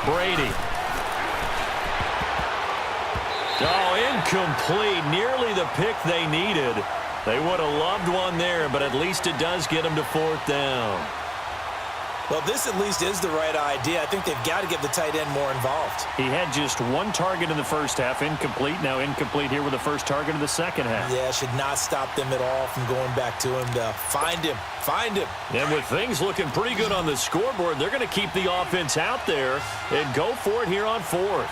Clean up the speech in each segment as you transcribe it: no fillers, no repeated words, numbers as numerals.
Brady. Oh, incomplete. Nearly the pick they needed. They would have loved one there, but at least it does get them to 4th down. Well, this at least is the right idea. I think they've got to get the tight end more involved. He had just one target in the first half, incomplete. Now incomplete here with the first target of the second half. Yeah, should not stop them at all from going back to him to find him. Find him. And with things looking pretty good on the scoreboard, they're going to keep the offense out there and go for it here on 4th.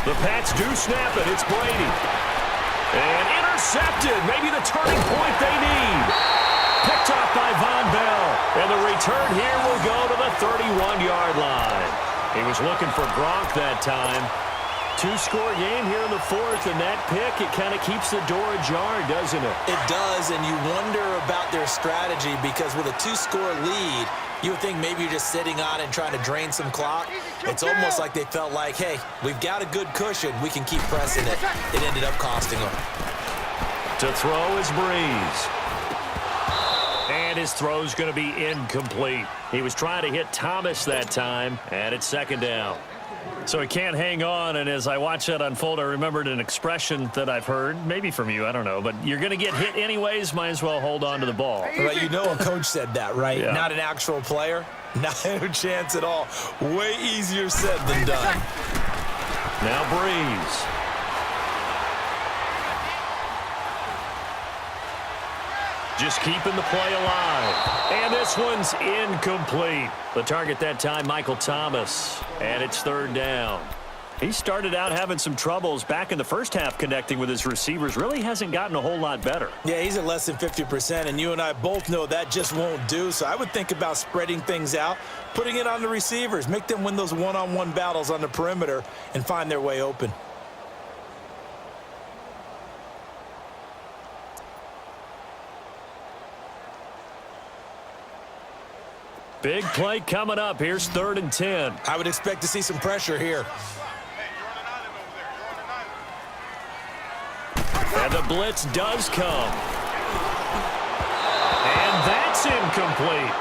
The Pats do snap it. It's Brady. And intercepted. Maybe the turning point they need. Picked off by Von Bell. And the return here will go to the 31-yard line. He was looking for Gronk that time. 2-score game here in the 4th, and that pick, it kind of keeps the door ajar, doesn't it? It does, and you wonder about their strategy because with a 2-score lead, you would think maybe you're just sitting on it and trying to drain some clock. It's almost like they felt like, hey, we've got a good cushion. We can keep pressing it. It ended up costing them. To throw is Breeze. And his throw's going to be incomplete. He was trying to hit Thomas that time, and it's 2nd down. So he can't hang on, and as I watch that unfold, I remembered an expression that I've heard, maybe from you, I don't know, but you're going to get hit anyways, might as well hold on to the ball. Well, you know a coach said that, right? Yeah. Not an actual player. Not a chance at all. Way easier said than done. Now Breeze. Just keeping the play alive. And this one's incomplete. The target that time, Michael Thomas. And it's 3rd down. He started out having some troubles back in the first half connecting with his receivers. Really hasn't gotten a whole lot better. Yeah, he's at less than 50%, and you and I both know that just won't do. So I would think about spreading things out, putting it on the receivers, make them win those one-on-one battles on the perimeter and find their way open. Big play coming up. Here's 3rd and 10. I would expect to see some pressure here. And the blitz does come. And that's incomplete.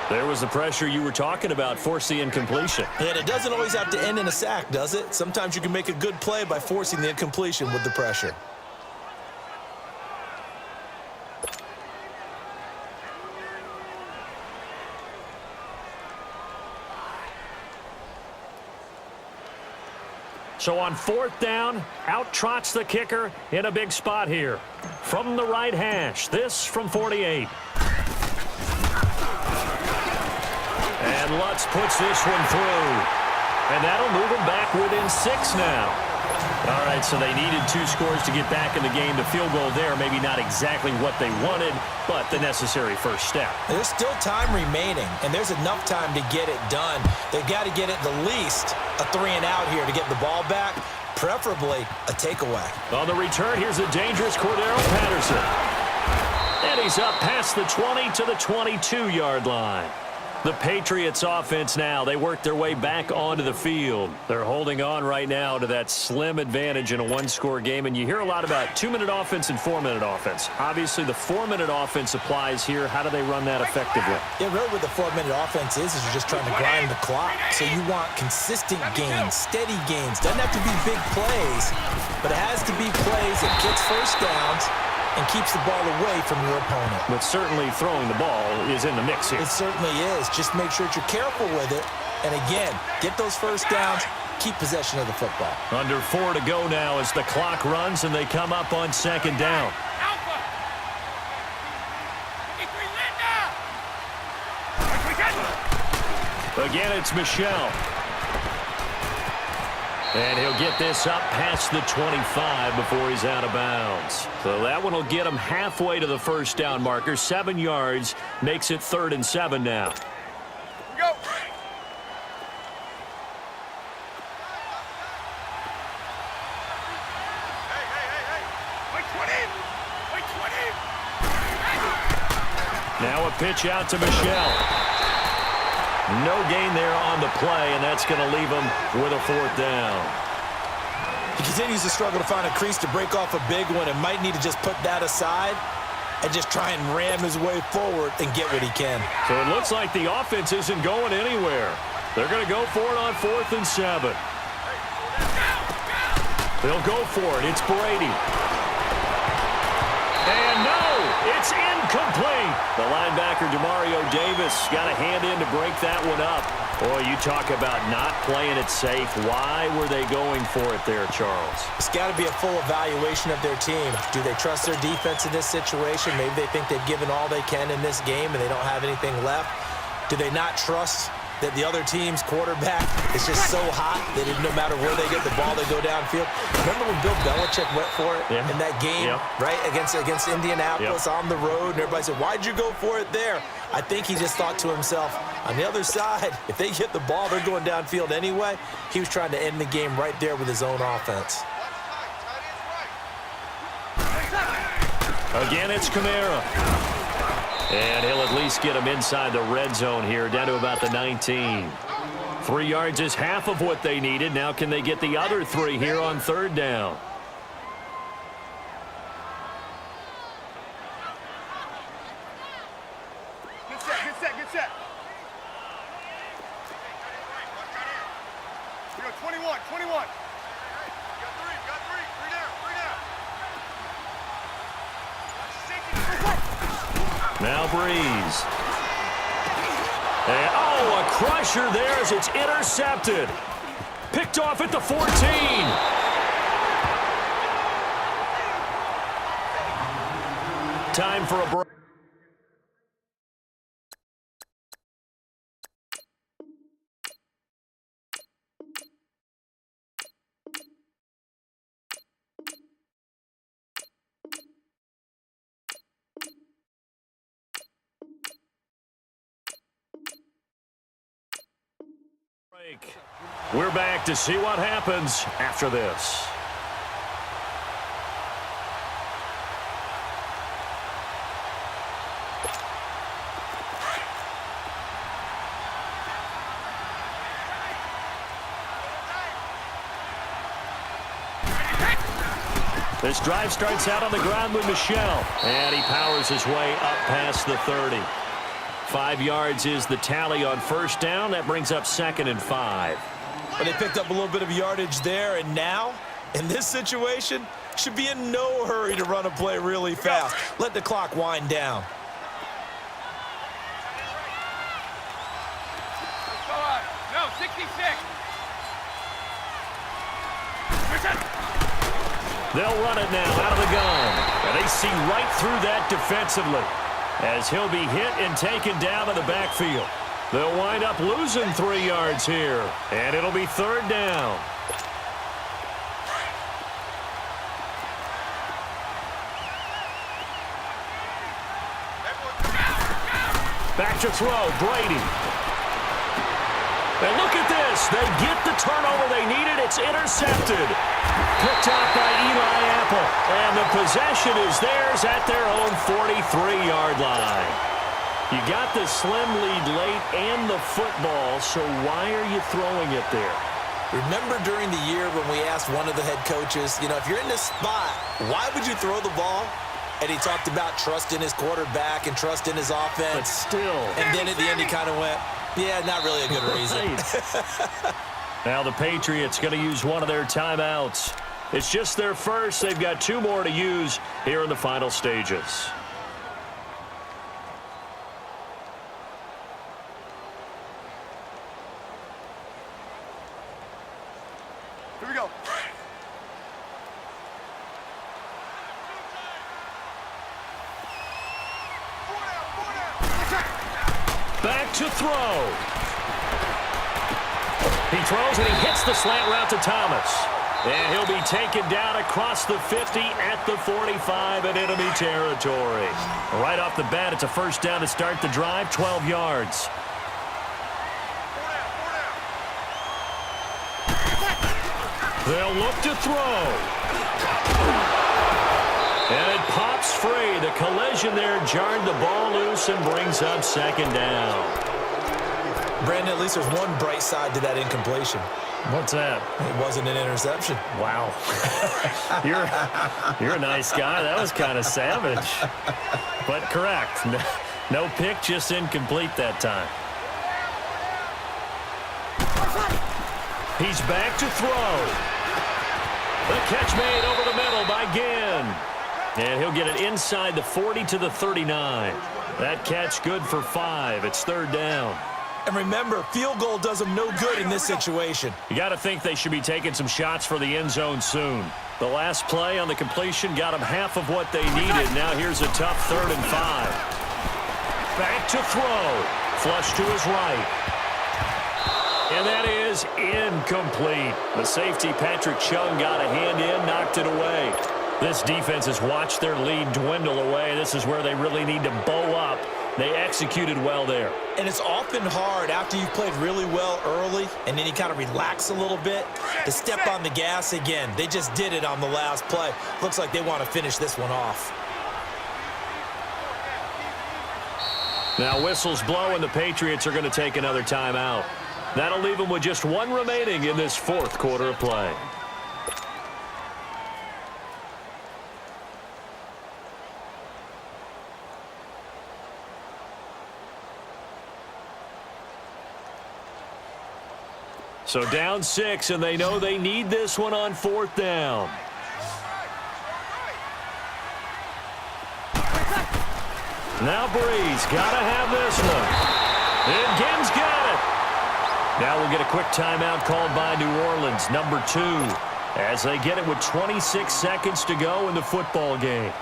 There was the pressure you were talking about, force the incompletion. And it doesn't always have to end in a sack, does it? Sometimes you can make a good play by forcing the incompletion with the pressure. So on 4th down, out trots the kicker in a big spot here. From the right hash, this from 48. And Lutz puts this one through. And that'll move them back within 6 now. All right, so they needed 2 scores to get back in the game. The field goal there, maybe not exactly what they wanted, but the necessary first step. There's still time remaining, and there's enough time to get it done. They've got to get at the least a 3-and-out here to get the ball back, preferably a takeaway. On the return, here's the dangerous Cordero Patterson. And he's up past the 20 to the 22-yard line. The Patriots offense now, they work their way back onto the field. They're holding on right now to that slim advantage in a 1-score game, and you hear a lot about 2-minute offense and 4-minute offense. Obviously, the 4-minute offense applies here. How do they run that effectively? Yeah, really what the 4-minute offense is you're just trying to grind the clock. So you want consistent gains, steady gains. Doesn't have to be big plays, but it has to be plays that gets first downs and keeps the ball away from your opponent. But certainly throwing the ball is in the mix here. It certainly is. Just make sure that you're careful with it. And again, get those first downs, keep possession of the football. Under 4 to go now as the clock runs and they come up on 2nd down. Again, it's Michel. And he'll get this up past the 25 before he's out of bounds. So that one will get him halfway to the first down marker. 7 yards makes it 3rd and 7 now. Go. Now a pitch out to Michel. No gain there on the play, and that's going to leave him with a 4th down. He continues to struggle to find a crease to break off a big one and might need to just put that aside and just try and ram his way forward and get what he can. So it looks like the offense isn't going anywhere. They're going to go for it on 4th and 7. They'll go for it. It's Brady. And no, it's incomplete. The linebacker, Demario Davis, got a hand in to break that one up. Boy, you talk about not playing it safe. Why were they going for it there, Charles? It's got to be a full evaluation of their team. Do they trust their defense in this situation? Maybe they think they've given all they can in this game and they don't have anything left. Do they not trust that the other team's quarterback is just so hot that no matter where they get the ball, they go downfield? Remember when Bill Belichick went for it in that game, right, against Indianapolis on the road, and everybody said, why'd you go for it there? I think he just thought to himself, on the other side, if they get the ball, they're going downfield anyway. He was trying to end the game right there with his own offense. Again, it's Kamara. And he'll at least get him inside the red zone here, down to about the 19. 3 yards is half of what they needed. Now can they get the other 3 here on 3rd down? Good set. We go 21. Got three down. Now Breeze. And, a crusher there as it's intercepted. Picked off at the 14. Time for a break. We're back to see what happens after this. This drive starts out on the ground with Michel, and he powers his way up past the 30. 5 yards is the tally on 1st down. That brings up 2nd and 5. But they picked up a little bit of yardage there, and now, in this situation, should be in no hurry to run a play really fast. Let the clock wind down. No, 66. They'll run it now out of the gun. And they see right through that defensively as he'll be hit and taken down in the backfield. They'll wind up losing 3 yards here, and it'll be 3rd down. Back to throw, Brady. And look at this. They get the turnover they needed. It's intercepted. Picked out by Eli Apple. And the possession is theirs at their own 43-yard line. You got the slim lead late and the football, so why are you throwing it there? Remember during the year when we asked one of the head coaches, if you're in this spot, why would you throw the ball? And he talked about trust in his quarterback and trust in his offense. But still. And then at the end he kind of went, yeah, not really a good reason. Now the Patriots going to use one of their timeouts. It's just their first. They've got 2 more to use here in the final stages. Here we go. Back to throw. He throws and he hits the slant route to Thomas. And he'll be taken down across the 50 at the 45 in enemy territory. Right off the bat, it's a 1st down to start the drive, 12 yards. They'll look to throw. And it pops free. The collision there jarred the ball loose and brings up 2nd down. Brandon, at least there's one bright side to that incompletion. What's that? It wasn't an interception. Wow. You're a nice guy. That was kind of savage. But correct. No pick, just incomplete that time. He's back to throw. The catch made over the middle by Ginn. And he'll get it inside the 40 to the 39. That catch good for 5. It's third down. And remember, field goal does them no good in this situation. You got to think they should be taking some shots for the end zone soon. The last play on the completion got them half of what they needed. Now here's a tough 3rd and 5. Back to throw. Flush to his right. And that is incomplete. The safety, Patrick Chung, got a hand in, knocked it away. This defense has watched their lead dwindle away. This is where they really need to bow up. They executed well there. And it's often hard after you've played really well early and then you kind of relax a little bit to step on the gas again. They just did it on the last play. Looks like they want to finish this one off. Now whistles blow and the Patriots are going to take another timeout. That'll leave them with just one remaining in this 4th quarter of play. So down 6, and they know they need this one on 4th down. Now Breeze got to have this one. And Ginn's got it. Now we'll get a quick timeout called by New Orleans, number 2, as they get it with 26 seconds to go in the football game.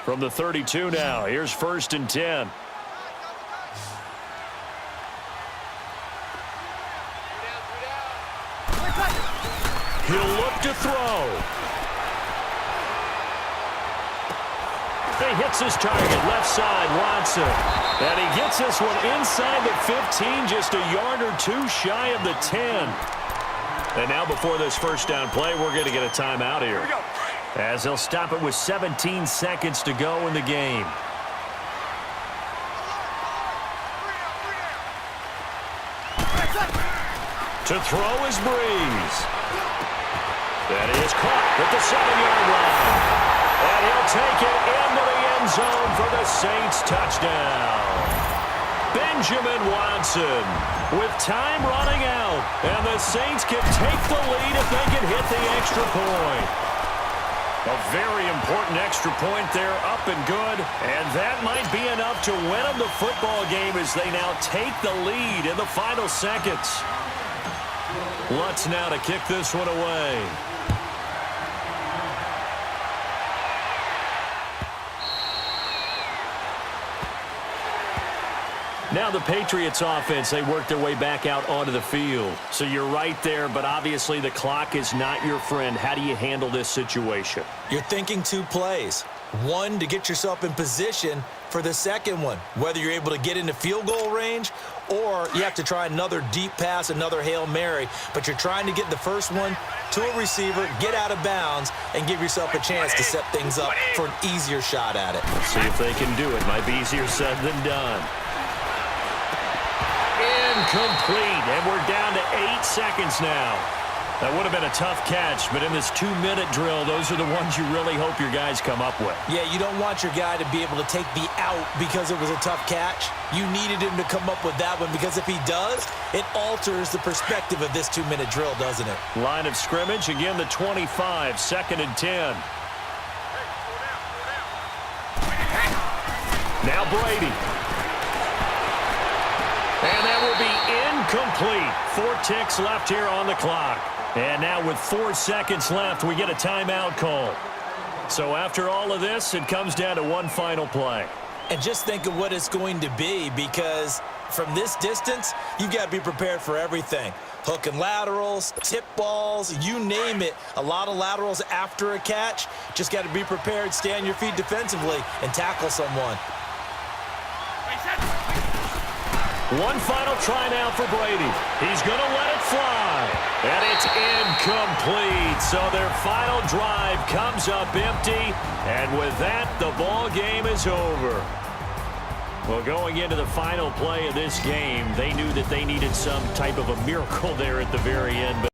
From the 32 now, here's 1st and 10. He'll look to throw. He hits his target, left side, Watson. And he gets this one inside the 15, just a yard or 2 shy of the 10. And now before this first down play, we're going to get a timeout here, as they'll stop it with 17 seconds to go in the game. To throw is Breeze. That is caught at the 7-yard line. And he'll take it into the end zone for the Saints touchdown. Benjamin Watson with time running out. And the Saints can take the lead if they can hit the extra point. A very important extra point there, up and good. And that might be enough to win them the football game as they now take the lead in the final seconds. Lutz now to kick this one away. Now the Patriots offense, they work their way back out onto the field. So you're right there, but obviously the clock is not your friend. How do you handle this situation? You're thinking 2 plays. One, to get yourself in position for the second one, whether you're able to get into field goal range or you have to try another deep pass, another Hail Mary, but you're trying to get the first one to a receiver, get out of bounds, and give yourself a chance to set things up for an easier shot at it. See if they can do it. Might be easier said than done. Incomplete, and we're down to 8 seconds now. That would have been a tough catch, but in this 2-minute drill, those are the ones you really hope your guys come up with. Yeah, you don't want your guy to be able to take the out because it was a tough catch. You needed him to come up with that one because if he does, it alters the perspective of this 2-minute drill, doesn't it? Line of scrimmage, again the 25, 2nd and 10. Now Brady. And that will be incomplete. 4 ticks left here on the clock. And now with 4 seconds left, we get a timeout call. So after all of this, it comes down to one final play. And just think of what it's going to be, because from this distance, you've got to be prepared for everything. Hook and laterals, tip balls, you name it. A lot of laterals after a catch. Just got to be prepared, stay on your feet defensively, and tackle someone. One final try now for Brady. He's going to let it fly. And it's incomplete. So their final drive comes up empty. And with that, the ball game is over. Well, going into the final play of this game, they knew that they needed some type of a miracle there at the very end.